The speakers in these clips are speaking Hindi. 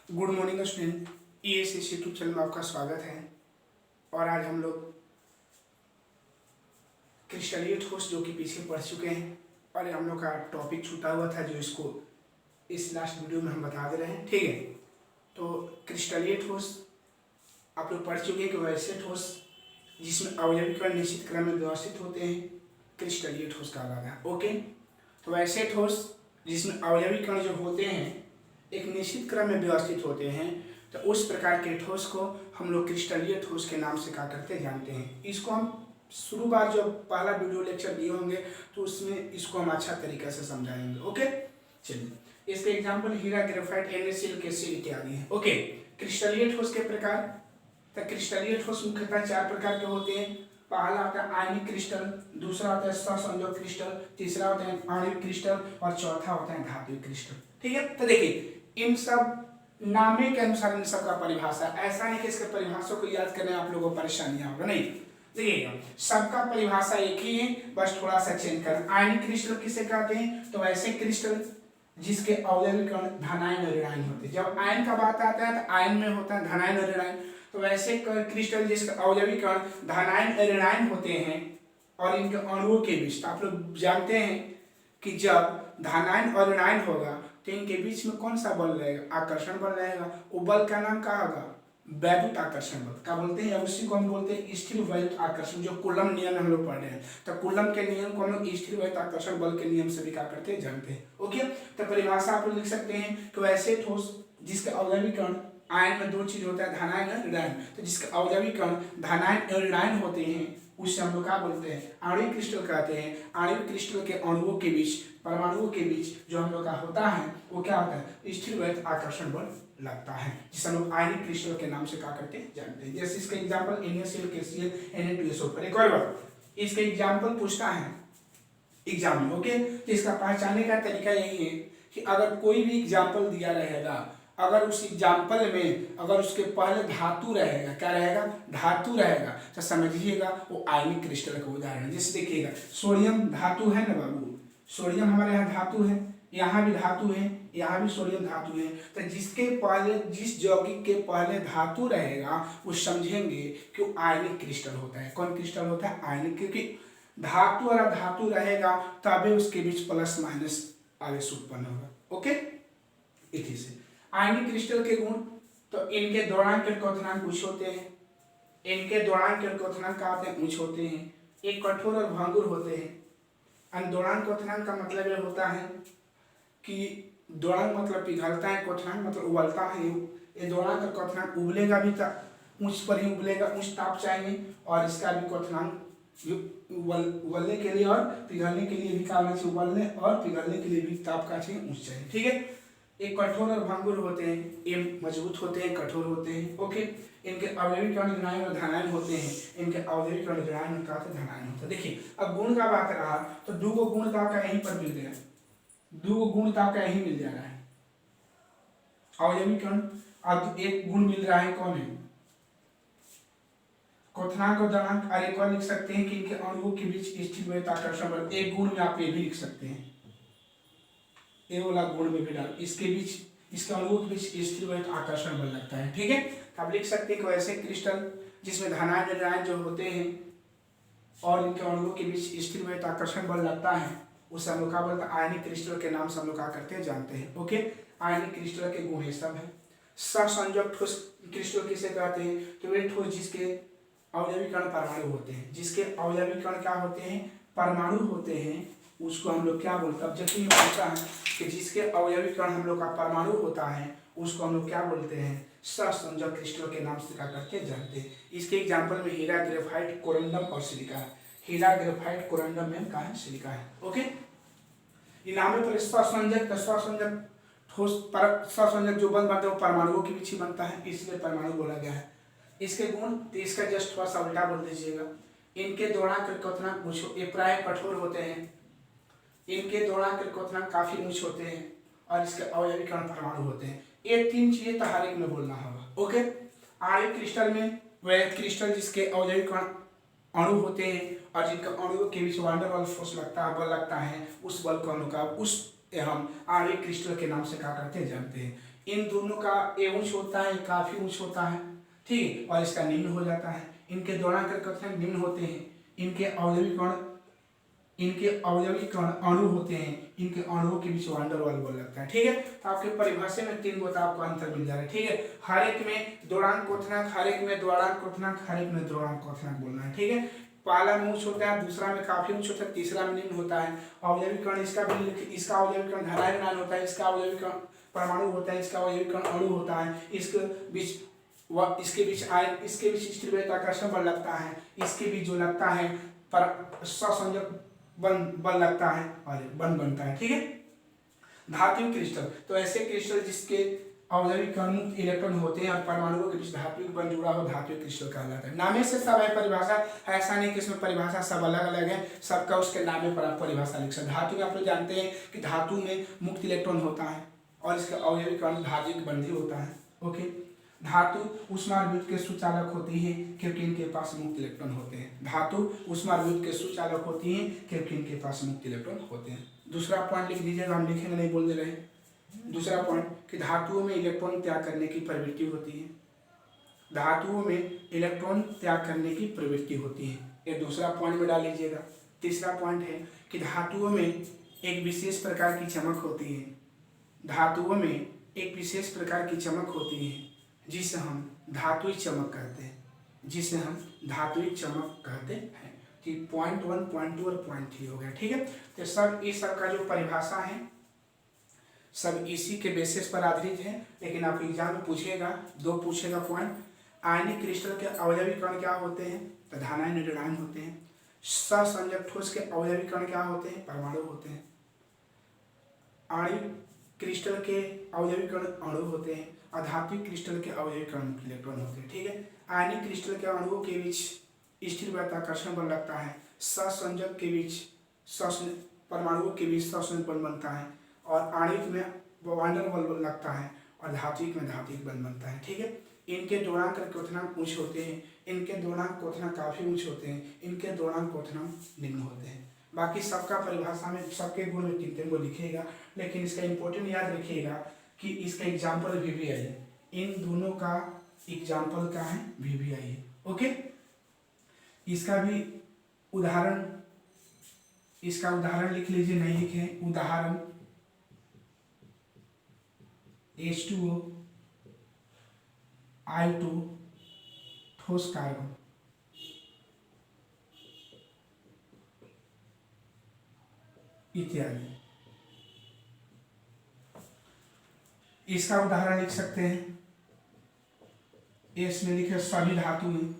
Good morning student, ESS YouTube channel में आपका स्वागत है। और आज हम लोग क्रिस्टलीय ठोस जो कि पीछे पढ़ चुके हैं और हम लोग का टॉपिक छूटा हुआ था जो इसको इस लास्ट वीडियो में हम बता दे रहे हैं। ठीक है, तो क्रिस्टलीय ठोस आप लोग पढ़ चुके हैं कि वैसे ठोस जिसमें अवयवी कण निश्चित क्रम में व्यवस्थित होते हैं क्रिस्टलीय ठोस कहलाता है। ओके, तो वैसे ठोस जिसमें अवयवी कण जो होते हैं एक निश्चित क्रम में व्यवस्थित होते हैं, तो उस प्रकार के ठोस को हम लोग क्रिस्टलीय ठोस के नाम से क्या करते जानते हैं। इसको हम शुरू बार जो पहला वीडियो लेक्चर दिए होंगे तो उसमें इसको हम अच्छा तरीके से समझाएंगे। ओके, चलिए इसके एग्जांपल हीरा, ग्रेफाइट, NaCl, KCl इत्यादि है। ओके, क्रिस्टलीय ठोस के प्रकार, तो क्रिस्टलीय ठोस मुख्यतः 4 प्रकार के होते हैं। पहला होता है आयनिक क्रिस्टल, दूसरा होता है सहसंयोजक क्रिस्टल, तीसरा होता है आणविक क्रिस्टल और चौथा होता है धात्विक क्रिस्टल। ठीक है, तो देखिए इन सब नामे के अनुसार इन सब का परिभाषा, ऐसा नहीं कि इसके परिभाषा को याद करने आप लोगों को परेशानियां होगा, नहीं। देखिएगा सबका परिभाषा एक ही है, बस थोड़ा सा चेंज कर। आयनिक क्रिस्टल किसे कहते हैं, तो ऐसे क्रिस्टल जिसके अवयवी कण धनायन और ऋणायन होते हैं। जब आयन का बात आता है तो आयन में होता है धनायन और ऋणायन, तो वैसे क्रिस्टल जिसके अवयवी कण धनायन और ऋणायन होते हैं और इनके अणुओं के बीच, तो आप लोग जानते हैं कि जब धनायन और ऋणायन होगा तो इनके बीच में कौन सा बल रहेगा, आकर्षण बल रहेगा। वो बल का नाम क्या होगा, वैद्युत आकर्षण बल क्या बोलते हैं, उसी को हम बोलते हैं स्थिर वैद्युत आकर्षण, जो कूलम नियम में हम लोग पढ़ रहे हैं। तो कूलम के नियम को हम लोग स्थिर वैद्युत आकर्षण बल के नियम से भी क्या करते हैं, जानते हैं। ओके, तो परिभाषा आप लोग लिख सकते हैं कि वैसे ठोस जिसके अवयवी कण, आयन में 2 चीज होता है धनायन और ऋणायन, तो जिसके अवयवी कण धनायन और ऋणायन होते हैं उससे हम लोग क्या बोलते हैं, आणविक क्रिस्टल कहते हैं। आणविक क्रिस्टल के अणुओं के बीच, परमाणुओं के बीच जो हम लोग का होता है वो क्या होता है, स्थिर वैद्युत आकर्षण बल लगता है, जिसे हम लोग आयनिक क्रिस्टल के नाम से क्या करते हैं, जानते हैं। जैसे इसका एग्जांपल NaCl, KCl, Na2SO। पर एक और बात, इसका एग्जांपल पूछता है एग्जाम में। ओके, तो इसका पहचानने का तरीका यही है कि अगर कोई भी एग्जाम्पल दिया रहेगा, अगर उस एग्जाम्पल में अगर उसके पहले धातु रहेगा, क्या रहेगा, धातु रहेगा, तो समझिएगा वो आयनिक क्रिस्टल का उदाहरण है। जैसे देखिएगा सोडियम धातु है ना बाबू, सोडियम हमारे यहाँ धातु है, यहाँ भी धातु है, यहाँ भी सोडियम धातु है। तो जिसके पहले, जिस यौगिक के पहले धातु रहेगा वो समझेंगे कि वो आयनिक क्रिस्टल होता है। कौन क्रिस्टल होता है, आयनिक, क्योंकि धातु और धातु रहेगा तभी उसके बीच प्लस माइनस आवेश उत्पन्न होगा। ओके, इसी से आयनिक क्रिस्टल के गुण, तो इनके दौरान के क्वथनांक उच्च होते हैं, इनके दौरान के क्वथनांक क्या होते हैं, उच्च होते हैं। एक कठोर और भंगुर होते हैं। दौरान क्वथनांक का मतलब यह होता है कि दौरान मतलब पिघलता है, क्वथनांक मतलब उबलता है। ये दौरान का क्वथनांक उबलेगा भी उच्च पर ही उबलेगा, उच्च ताप चाहिए, और इसका भी क्वथनांक उबलने के लिए और पिघलने के लिए भी क्या होना चाहिए, उबलने और पिघलने के लिए भी ताप का चाहिए, उच्च चाहिए। ठीक है, एक कठोर और भंगुर होते हैं, ये मजबूत होते हैं, कठोर होते हैं। ओके, इनके अवयवी कण ऋणायन और धनायन होते हैं, इनके अवयवी कण ऋणायन का धनायन होता है। देखिए अब गुण का बात रहा तो 2 गुण का यहीं पर मिल गया, 2 गुण का यहीं मिल जा रहा है, अवयवी कण। अब एक गुण मिल रहा है, कौन है, क्वथनांक और दनांक। और एक और लिख सकते हैं कि इनके अणुओं के बीच स्थिर वैद्युत आकर्षण बल। एक गुण में आप ये भी लिख सकते हैं, ये वाला गुण में भी डाल, इसके बीच, इसके अणुओं के बीच स्थिर वैद्युत आकर्षण बल लगता है। ठीक है, तो आप लिख सकते हैं कि वैसे क्रिस्टल जिसमें धनायन ऋणायन जो होते हैं और इनके अणुओं के बीच स्थिर वैद्युत आकर्षण बल लगता है उसे हम लोग क्या बोलते हैं, आयनिक क्रिस्टल के नाम से हम लोग क्या करते हैं, जानते हैं। ओके, आयनिक क्रिस्टल के गुण ये सब है। सहसंयोजक ठोस क्रिस्टल किसे कहते हैं, तो वे ठोस जिसके अवयवी कण परमाणु होते हैं, जिसके अवयवी कण क्या होते हैं, परमाणु होते हैं, उसको हम लोग क्या बोलते हैं। अब जबकि ये बोलता है कि जिसके अवयवी कण हम लोग का परमाणु होता है उसको हम लोग क्या बोलते हैं, सहसंयोजक क्रिस्टल के नाम से क्या करते हैं, जानते हैं। इसके एग्जांपल में हीरा, ग्रेफाइट, कोरंडम और सिलिका है। हीरा, ग्रेफाइट, कोरंडम में क्या है, सिलिका है। ओके, इनामे पर सहसंयोजक, सहसंयोजक ठोस पर सहसंयोजक जो बल बनता है वो परमाणुओं के बीच ही बनता है, इसलिए परमाणु बोला गया है। इसके गुण, तो इसका जस्ट थोड़ा सा उल्टा बोल दीजिएगा। इनके दौरान के क्वथनांक उच्च, ये प्राय कठोर होते हैं, इनके दौरान के क्वथनांक काफी उच्च होते हैं और इसके अवयवी कण परमाणु होते हैं। ये 3 चीजें हर एक में बोलना होगा। ओके, आणविक क्रिस्टल में वह क्रिस्टल जिसके अवयवी कण अणु होते हैं और जिनका अणुओं के बीच वांडर वाल फोर्स लगता है, बल लगता है, उस बल को हम आणविक क्रिस्टल के नाम से क्या करते हैं, जानते हैं। इन दोनों का ए ऊंच होता है, काफी ऊंच होता है, ठीक है, और इसका निम्न हो जाता है। इनके दोलनांक कथन निम्न होते हैं। इनके अवयवी कण अणु होते हैं, इनके अणुओं के बीच वांडर वाल बल लगता है, ठीक है। तो आपके परिभाषा में 3 गो आपको अंतर मिल जा रहा है, ठीक है। हर एक में द्वणांक क्वथनांक, हर एक में द्वणांक क्वथनांक, हर एक में द्वणांक क्वथनांक बोलना है, ठीक है। पहला में ऊंच होता है, दूसरा में काफी ऊंच होता है, तीसरा में निम्न होता है। अवयवी कण इसका अवयवी कण धनायन होता है, इसका अवयवी कण परमाणु होता है, इसका अवयवी कण अणु होता है। इसके बीच आयन, इसके बीच स्थिर आकर्षण बल लगता है, इसके बीच जो लगता है पर सहसंयोजक बल लगता है और बंध बनता है, ठीक है। धात्विक क्रिस्टल, तो ऐसे क्रिस्टल जिसके अवयवी कण मुक्त इलेक्ट्रॉन होते हैं और परमाणुओं के बीच धात्विक बंध जुड़ा हो, धात्विक क्रिस्टल कहलाता है। नामे से सब है परिभाषा, ऐसा नहीं कि इसमें परिभाषा सब अलग अलग है, सबका उसके नामे पर आप परिभाषा लिख सकते। धातु में आप लोग जानते हैं कि धातु में मुक्त इलेक्ट्रॉन होता है और इसका अवयवी कण धात्विक बंधी होता है, ओके। धातु ऊष्माविद्युत के सुचालक होती है क्योंकि इनके पास मुक्त इलेक्ट्रॉन होते हैं। धातु ऊष्माविद्युत के सुचालक होती है क्योंकि इनके पास मुक्त इलेक्ट्रॉन होते हैं। दूसरा पॉइंट लिख दीजिएगा, हम लिखेंगे नहीं, बोल दे रहे हैं। दूसरा पॉइंट कि धातुओं में इलेक्ट्रॉन त्याग करने की प्रवृत्ति होती है। धातुओं में इलेक्ट्रॉन त्याग करने की प्रवृत्ति होती है, ये दूसरा पॉइंट में डाल लीजिएगा। तीसरा पॉइंट है कि धातुओं में एक विशेष प्रकार की चमक होती है। धातुओं में एक विशेष प्रकार की चमक होती है जिसे हम धात्विक चमक कहते हैं, जिसे हम धात्विक चमक कहते हैं। ठीक, पॉइंट 1, पॉइंट 2 और पॉइंट 3 हो गया, ठीक है। तो सब इस सब का जो परिभाषा है सब इसी के बेसिस पर आधारित है, लेकिन आप एग्जाम में पूछेगा, 2 पूछेगा पॉइंट। आयनिक क्रिस्टल के अवयवी कण क्या होते हैं? तो धनायन ऋणायन होते हैं। सहसंयोजक ठोस के अवयवी कण क्या होते हैं? परमाणु होते हैं। आणविक क्रिस्टल के अवयवी कण अणु होते हैं। अधात्विक क्रिस्टल के अवयवी कण इलेक्ट्रॉन होते हैं, ठीक है। आयनिक क्रिस्टल के अणुओं के बीच स्थिर गुरुत्वाकर्षण बल लगता है। सहसंयोजक के बीच परमाणुओं के बीच सहसंयोजक बल बनता है और आणविक में वांडर बल लगता है और धात्विक में धात्विक बल बनता है, ठीक है। इनके द्वणांक क्वथनांक ऊंच होते हैं, इनके द्वणांक क्वथनांक काफी ऊंच होते हैं, इनके द्वणांक क्वथनांक निम्न होते हैं। बाकी सबका परिभाषा में सबके गुण में 3 को लिखिएगा, लेकिन इसका इंपॉर्टेंट याद रखिएगा कि इसका एग्जाम्पल VVI है। इन दोनों का एग्जाम्पल क्या है? VVI है, ओके। इसका भी उदाहरण, इसका उदाहरण लिख लीजिए, नहीं लिखे उदाहरण H2O I2 ठोस कार्बन, इत्यादि। इसका उदाहरण लिख सकते हैं, इसमें लिखे सभी धातुएं,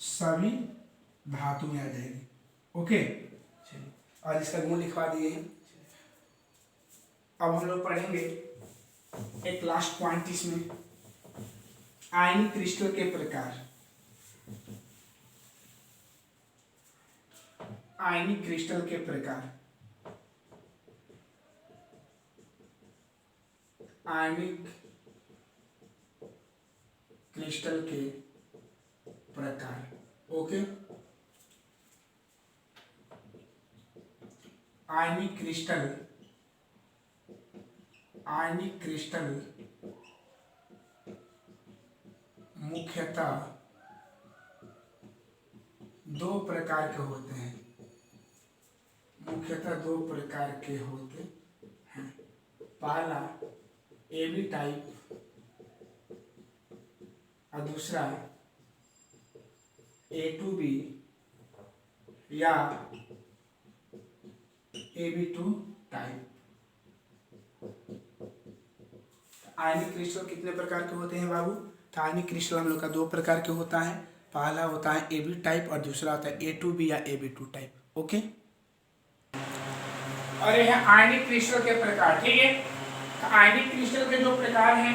सभी धातुएं आ जाएगी, ओके। चलिए, और इसका गुण लिखवा दिए हैं। अब हम लोग पढ़ेंगे एक लास्ट पॉइंट इसमें, आयनिक क्रिस्टल के प्रकार। आयनिक क्रिस्टल के प्रकार, आयनिक क्रिस्टल के प्रकार, ओके। आयनिक क्रिस्टल, आयनिक क्रिस्टल मुख्यतः 2 प्रकार के होते हैं, मुख्यतः 2 प्रकार के होते हैं। पहला AB टाइप और दूसरा A2B या AB2 टाइप। आयनिक क्रिस्टल कितने प्रकार के होते हैं बाबू? तो आयनिक क्रिस्टल हम लोग का 2 प्रकार के होता है। पहला होता है AB टाइप और दूसरा होता है A2B या AB2 टाइप, ओके। और यह है आयनिक क्रिस्टल के प्रकार, ठीक है। तो आयनिक क्रिस्टल के जो प्रकार हैं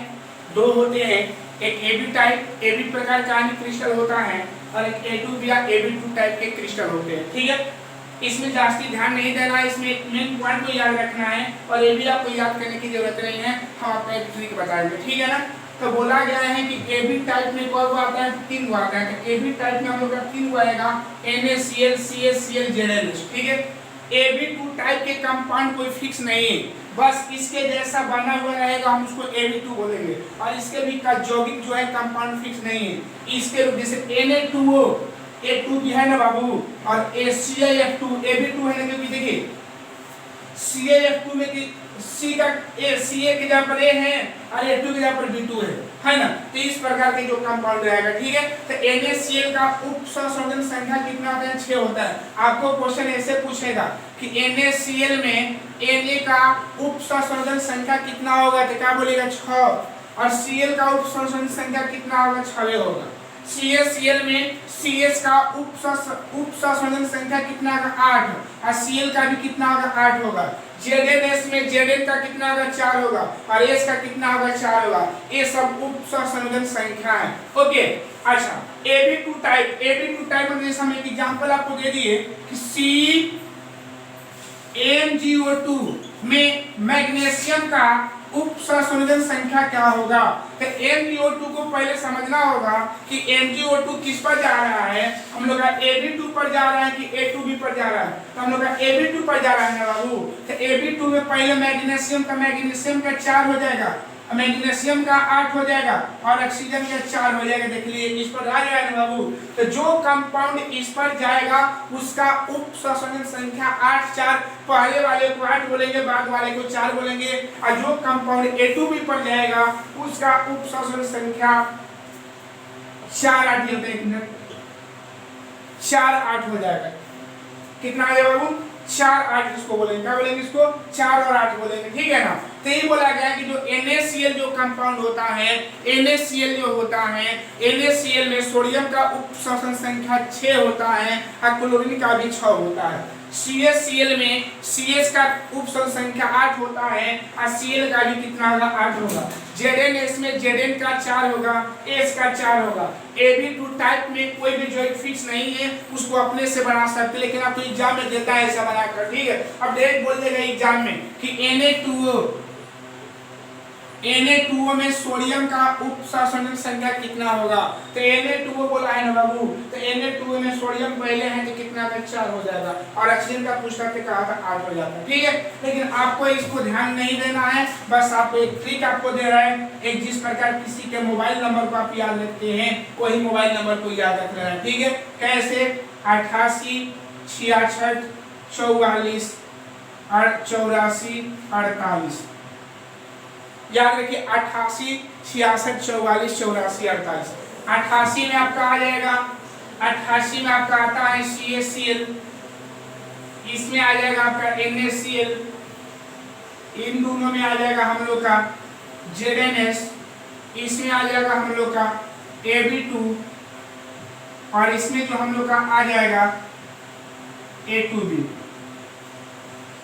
2 होते हैं, एक AB टाइप, AB प्रकार का आयनिक क्रिस्टल होता है और एक A2B या AB2 टाइप के क्रिस्टल होते हैं, ठीक है। इसमें जास्ती ध्यान नहीं देना है, इसमें एक मेन पॉइंट को याद रखना है और ये भी आपको याद करने की जरूरत नहीं है, हम आपको एक ट्रिक बताएंगे, ठीक है ना। तो बोला गया है कि AB टाइप में कौन को आता है? 3 को आता है। तो AB टाइप में हम लोग का 3 को आएगा, NaCl, CaCl, Zn, ठीक है। Ab2 टाइप के कंपाउंड कोई फिक्स नहीं है, बस इसके जैसा बना हुआ रहेगा, हम उसको Ab2 बोलेंगे। और इसके भी का यौगिक जो है कंपाउंड फिक्स नहीं है। इसके जैसे Na2O, A2 भी है ना बाबू, और CaF2 Ab2 है ना, क्योंकि देखिए CaF2 में कि C का Ca के जगह पर A है और A2 के जगह पर B2 है ना। तो इस प्रकार के जो कंपाउंड रहेगा, ठीक है। तो NaCl का उप सहसंयोजन संख्या कितना होता है? 6 होता है। आपको क्वेश्चन ऐसे पूछेगा कि NaCl में Na का उप सहसंयोजन संख्या कितना होगा, तो क्या बोलेगा? 6। और Cl का उप सहसंयोजन संख्या कितना होगा? 6 होगा। CaCl में CS का उप सहसंयोजन संख्या कितना होगा? 8। और Cl का भी कितना होगा? 8 होगा। ZnS में Zn का कितना होगा? 4 होगा। और S का कितना होगा? 4 होगा। ये सब उप सहसंयोजन संख्या है। ओके, अच्छा Ab2 टाइप में जैसे हम एक एग्जांपल आपको दे दिए कि CmGO2 में मैग्नीशियम का उप सहसंयोजन संख्या क्या होगा? तो MgO2 को पहले समझना होगा कि MgO2 किस पर जा रहा है। हम लोग का Ab2 पर जा रहा है कि A2B पर जा रहा है? तो हम लोग का Ab2 पर जा रहा है ना बाबू। तो Ab2 में पहले मैग्नीशियम का 4 हो जाएगा, मैग्नीशियम का 8 हो जाएगा और ऑक्सीजन का 4 हो जाएगा। देख लीजिए इस पर आ जाएगा ना बाबू। तो जो कंपाउंड इस पर जाएगा उसका उप सहसंयोजन संख्या 8 4, पहले वाले को 8 बोलेंगे, बाद वाले को 4 बोलेंगे। और जो कंपाउंड A2B पर जाएगा उसका उप सहसंयोजन संख्या 4 8 होता है, 4 8 हो जाएगा। कितना आ जाएगा बाबू? 4 8 इसको बोलेंगे। क्या बोलेंगे इसको? 4 और 8 बोलेंगे, ठीक है ना। तो ये बोला गया कि जो NaCl जो कंपाउंड होता है, NaCl जो होता है, NaCl में सोडियम का उप सहसंयोजन संख्या 6 होता है और क्लोरीन का भी 6 होता है। CaCl में CS का उप सहसंयोजन संख्या 8 होता है और Cl का भी कितना होगा? 8 होगा। ZnS में Zn का 4 होगा, S का 4 होगा। Ab2 टाइप में कोई भी जो फिक्स नहीं है, उसको अपने से बना सकते, लेकिन आपको एग्जाम में देता है ऐसा बनाकर, ठीक है। अब डायरेक्ट बोल देगा एग्जाम में कि Na2O में सोडियम का उप सहसंयोजन संख्या कितना होगा? तो Na2O बोला है ना बाबू। तो Na2O में सोडियम पहले है तो कितना में 4 हो जाएगा और ऑक्सीजन का पूछता थे कहा था 8 हो जाता है, ठीक है। लेकिन आपको इसको ध्यान नहीं देना है, बस आपको एक ट्रिक आपको दे रहा है। एक जिस प्रकार किसी के मोबाइल नंबर को आप याद रखते हैं, वही मोबाइल नंबर को याद रख लेना है, ठीक है। कैसे? 88 66 44 84 48। याद रखिए 88 66 44 84 48। 88 में आपका आ जाएगा, 88 में आपका आता है CaCl, इसमें आ जाएगा आपका NaCl, इन दोनों में आ जाएगा हम लोग का ZnS, इसमें आ जाएगा हम लोग का Ab2 और इसमें जो हम लोग का आ जाएगा A2B।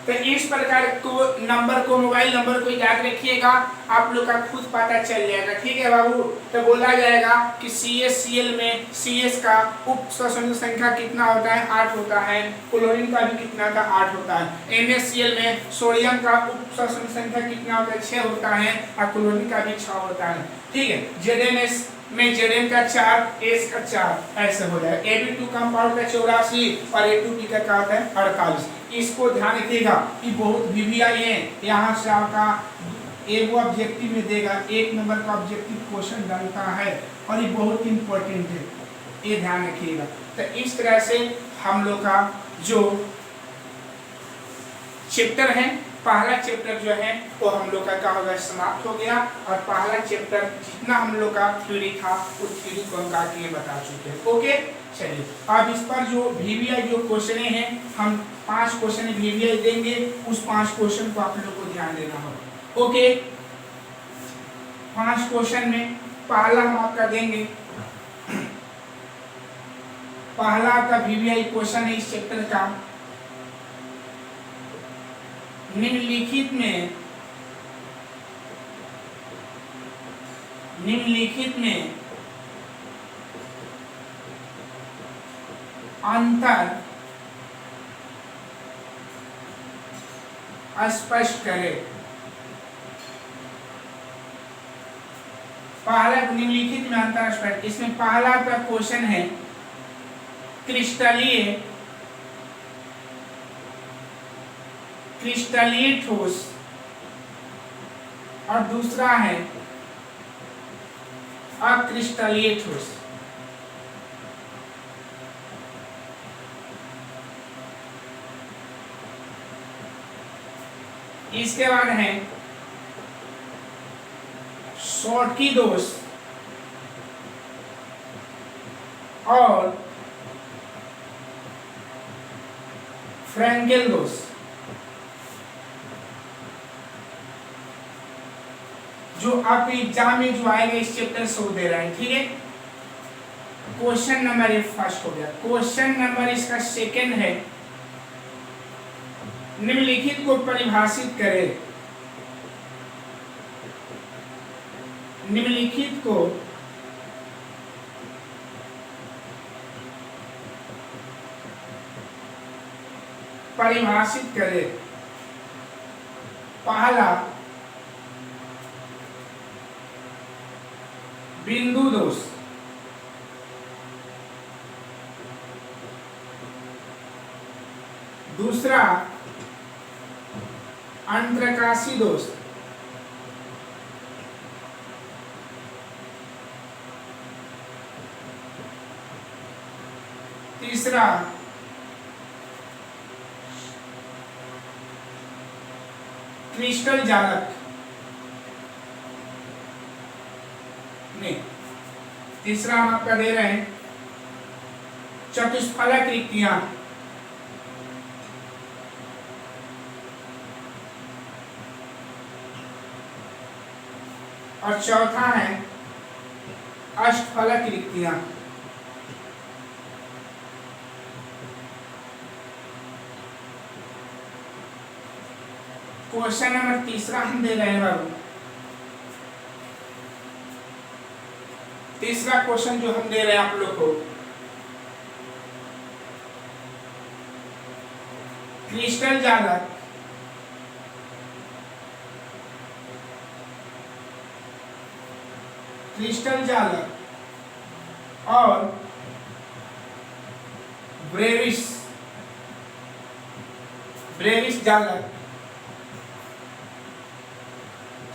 तो इस प्रकार को नंबर को, मोबाइल नंबर को याद रखिएगा, आप लोग का खुद पता चल जाएगा, ठीक है बाबू। तो बोला जाएगा कि CaCl में CS का उप सहसंयोजन संख्या कितना होता है? 8 होता है। क्लोरीन का भी कितना था? 8 होता है। NaCl में सोडियम का उप सहसंयोजन संख्या कितना होता है? 6 होता है और क्लोरीन का भी 6 होता है, ठीक है। ZnS में Zn का 4, S का 4, ऐसे हो जाएगा। Ab2 कंपाउंड का 84 और A2B का क्या होता है? 48। इसको ध्यान रखिएगा कि बहुत VVI है, यहाँ से आपका एक ऑब्जेक्टिव में देगा, 1 नंबर का ऑब्जेक्टिव क्वेश्चन बनता है और ये बहुत इंपॉर्टेंट है, ये ध्यान रखिएगा। तो इस तरह से हम लोग का जो चैप्टर है, पहला चैप्टर जो है वो हम लोग का क्या होगा? समाप्त हो गया। और पहला चैप्टर जितना हम लोग का थ्योरी था उस थ्योरी को हम काट के बता चुके हैं। ओके, चलिए अब इस पर जो VVI जो क्वेश्चन हैं, हम 5 क्वेश्चन VVI देंगे, उस 5 क्वेश्चन को आप लोग को ध्यान देना होगा। ओके, 5 क्वेश्चन में पहला हम आपका देंगे, पहला आपका VVI क्वेश्चन है इस चैप्टर का, निम्नलिखित में अंतर स्पष्ट करें। पहला निम्नलिखित में अंतर स्पष्ट, इसमें पहला का क्वेश्चन है क्रिस्टलीय क्रिस्टलीय ठोस और दूसरा है अक्रिस्टलीय ठोस। इसके बाद है शॉटकी दोष और फ्रैंकेल दोष। जो आप एग्जाम में जो आएगा इस चैप्टर से वो दे रहा है, ठीक है। क्वेश्चन नंबर ये फर्स्ट हो गया। क्वेश्चन नंबर इसका सेकंड है, निम्नलिखित को परिभाषित करें। निम्नलिखित को परिभाषित करें। पहला बिंदु दोष, दूसरा अंतरकाशी दोष, तीसरा क्रिस्टल जालक, नहीं, तीसरा हम आपका दे रहे हैं चतुष्फलक रिक्तियां, और चौथा है अष्टफलक रिक्तियां। क्वेश्चन नंबर तीसरा हम दे रहे हैं बाबू। तीसरा क्वेश्चन जो हम दे रहे हैं आप लोग को, क्रिस्टल जालक और ब्रेविस जालक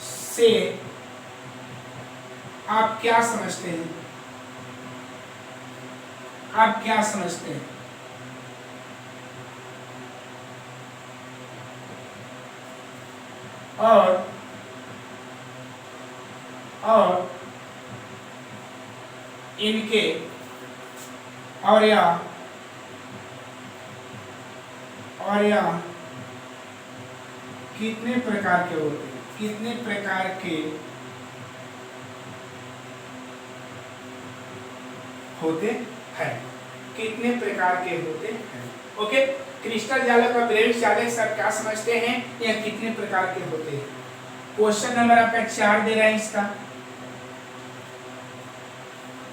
से आप क्या समझते हैं? आप क्या समझते हैं? और इनके और या कितने प्रकार के होते हैं? कितने प्रकार के होते हैं? कितने प्रकार के होते हैं? ओके, क्रिस्टल जालक और ब्रेविस जालक सब क्या समझते हैं या कितने प्रकार के होते हैं? क्वेश्चन नंबर आपका 4 दे रहा है इसका।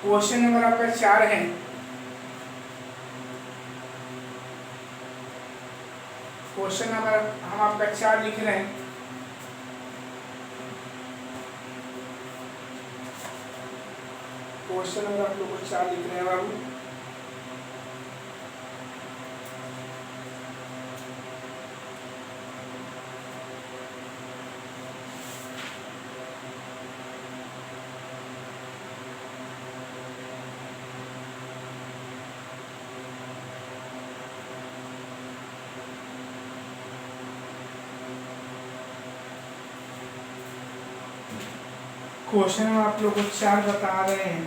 क्वेश्चन नंबर आपका 4 है, क्वेश्चन नंबर हम आपका 4 लिख रहे हैं। क्वेश्चन नंबर आप लोगों को 4 लिख रहे हैं बाबू। क्वेश्चन हम आप लोगों को 4 बता रहे हैं।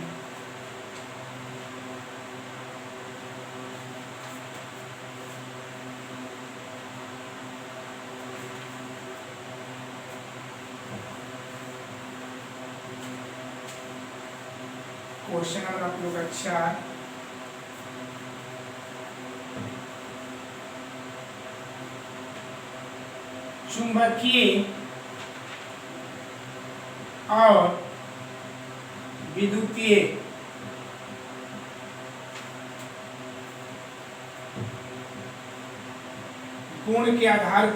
क्वेश्चन नंबर आप लोग का 4, चुंबकीय और विद्युतीय गुण के आधार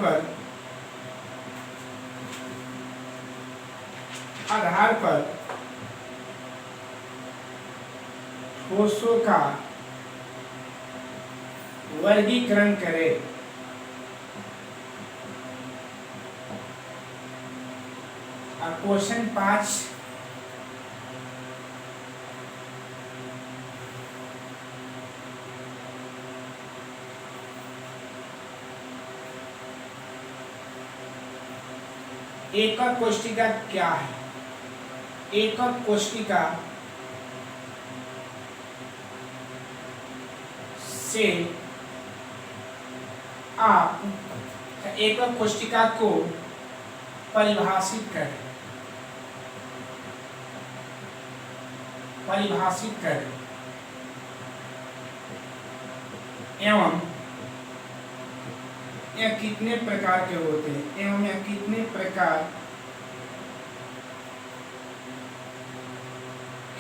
पर ठोसों का वर्गीकरण करें। क्वेश्चन 5 एकक कोष्ठिका क्या है? एकक कोष्ठिका से आप एकक कोष्ठिका को परिभाषित करें। एवं यह कितने प्रकार के होते हैं? एवं यह कितने प्रकार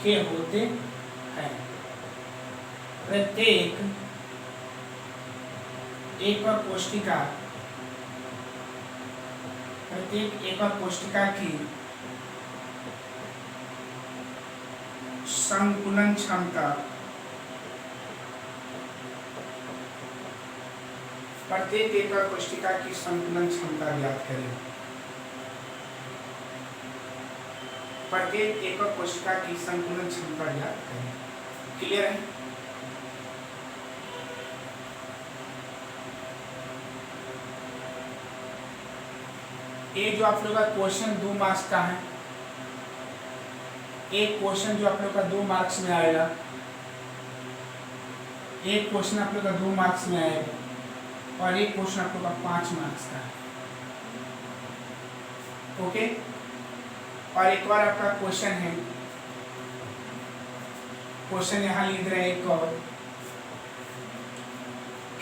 के होते हैं? प्रत्येक एकक कोष्ठिका की संकुलन क्षमता प्रत्येक एकक कोष्ठिका की संकुलन क्षमता ज्ञात करें। प्रत्येक एकक कोशिका की संकुलन क्षमता ज्ञात करें। क्लियर है? ये जो आप लोग का क्वेश्चन 2 मार्क्स का है, एक क्वेश्चन जो आप लोग का 2 मार्क्स में आएगा, एक क्वेश्चन आप लोग का 2 मार्क्स में आएगा और एक क्वेश्चन आप लोग का 5 मार्क्स का है। ओके, और एक बार आपका क्वेश्चन है, क्वेश्चन यहाँ लिख रहे हैं एक और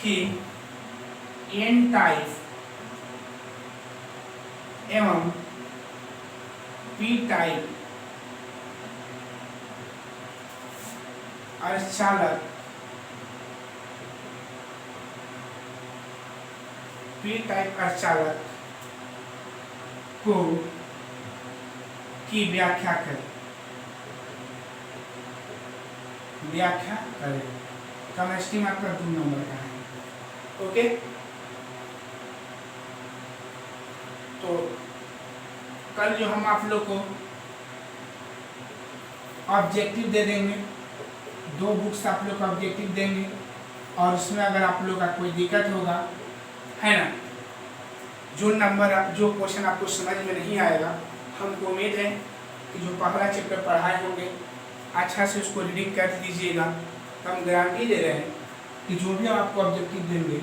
कि एन टाइप एवं पी टाइप अर्धचालक पी टाइप अर्धचालक को की व्याख्या करें। केमिस्ट्री में आपका 2 नंबर का है। ओके, तो कल जो हम आप लोग को ऑब्जेक्टिव दे देंगे, 2 बुक्स आप लोग को ऑब्जेक्टिव देंगे और उसमें अगर आप लोग का कोई दिक्कत होगा, है ना, जो क्वेश्चन आपको समझ में नहीं आएगा, हमको उम्मीद है कि जो पहला चैप्टर पढ़ाए होंगे अच्छा से उसको रीडिंग कर दीजिएगा। तो हम गारंटी दे रहे हैं कि जो भी आपको ऑब्जेक्टिव देंगे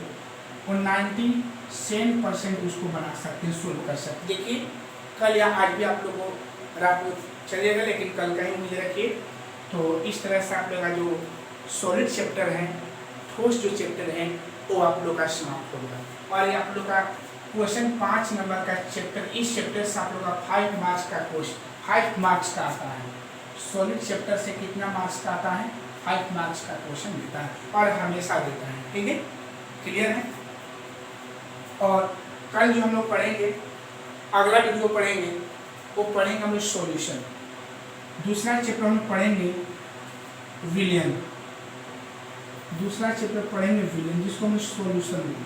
वो 97% उसको बना सकते हैं, सोल्व कर सकते हैं। देखिए कल या आज भी आप लोग को रात को चलिएगा, लेकिन कल का ही मुझे रखिए। तो इस तरह से आप लोग का जो सॉलिड चैप्टर है, ठोस जो चैप्टर है, वो आप लोग का समाप्त होगा। और ये आप लोग का क्वेश्चन 5 नंबर का चैप्टर, इस चैप्टर से आप लोग का 5 मार्क्स का क्वेश्चन 5 मार्क्स का आता है। सॉलिड चैप्टर से कितना मार्क्स का आता है? 5 मार्क्स का क्वेश्चन देता है और हमेशा देता है। ठीक है, क्लियर है? और कल जो हम लोग पढ़ेंगे, अगला वीडियो पढ़ेंगे, वो पढ़ेंगे हम लोग सॉल्यूशन। दूसरा चैप्टर हम पढ़ेंगे विलियन, दूसरा चैप्टर पढ़ेंगे विलियन, जिसको हम सॉल्यूशन बोलते हैं।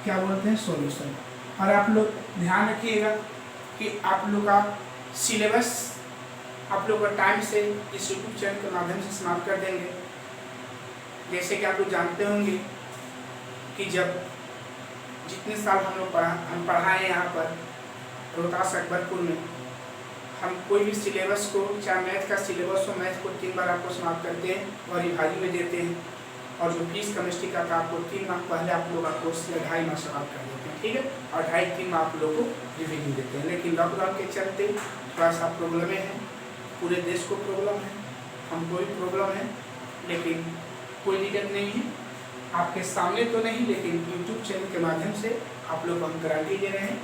क्या बोलते हैं? सॉल्यूशन। और आप लोग ध्यान रखिएगा कि आप लोग का सिलेबस आप लोग का टाइम से इस यूट्यूब चैनल के माध्यम से समाप्त कर देंगे। जैसे कि आप लोग जानते होंगे कि जब जितने साल हम पढ़ाए यहाँ पर रोहतास अकबरपुर में, हम कोई भी सिलेबस को, चाहे मैथ का सिलेबस हो, मैथ को 3 बार आपको समाप्त करते हैं और रिवाइज में देते हैं। और जो फीस केमिस्ट्री का था, आपको 3 मार्क पहले आप लोग आपको 2.5 मार्क समाप्त कर देते हैं। ठीक है, और 2.5-3 मार्क आप लोग को रिवीजन देते हैं। लेकिन लॉकडाउन के चलते थोड़ा सा प्रॉब्लम है, पूरे देश को प्रॉब्लम है, हमको भी प्रॉब्लम है, लेकिन कोई दिक्कत नहीं है। आपके सामने तो नहीं, लेकिन यूट्यूब चैनल के माध्यम से आप लोग को हम गारंटी दे रहे हैं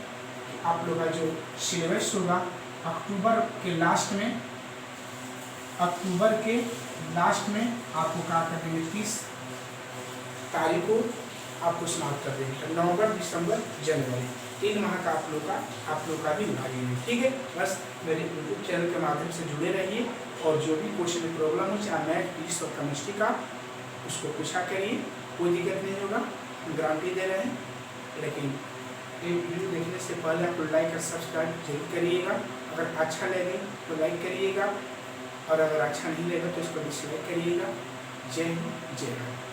कि आप लोग का जो सिलेबस होगा अक्टूबर के लास्ट में आपको क्या कर देंगे, 30 तारीख को आपको समाप्त कर देंगे। नवंबर, दिसंबर, जनवरी 3 माह का आप लोग का भी विभाजन है। ठीक है, बस मेरे यूट्यूब चैनल के माध्यम से जुड़े रहिए और जो भी क्वेश्चन में प्रॉब्लम हो, चाहे मैथ, फिजिक्स और केमिस्ट्री का, उसको पूछा करिए, कोई दिक्कत नहीं होगा, हम गारंटी दे रहे हैं। लेकिन ये वीडियो देखने से पहले आप लाइक और सब्सक्राइब जरूर करिएगा। अगर अच्छा लगे तो लाइक करिएगा और अगर अच्छा नहीं लगा तो इसको डिसलाइक करिएगा। जय हिंद, जय भारत।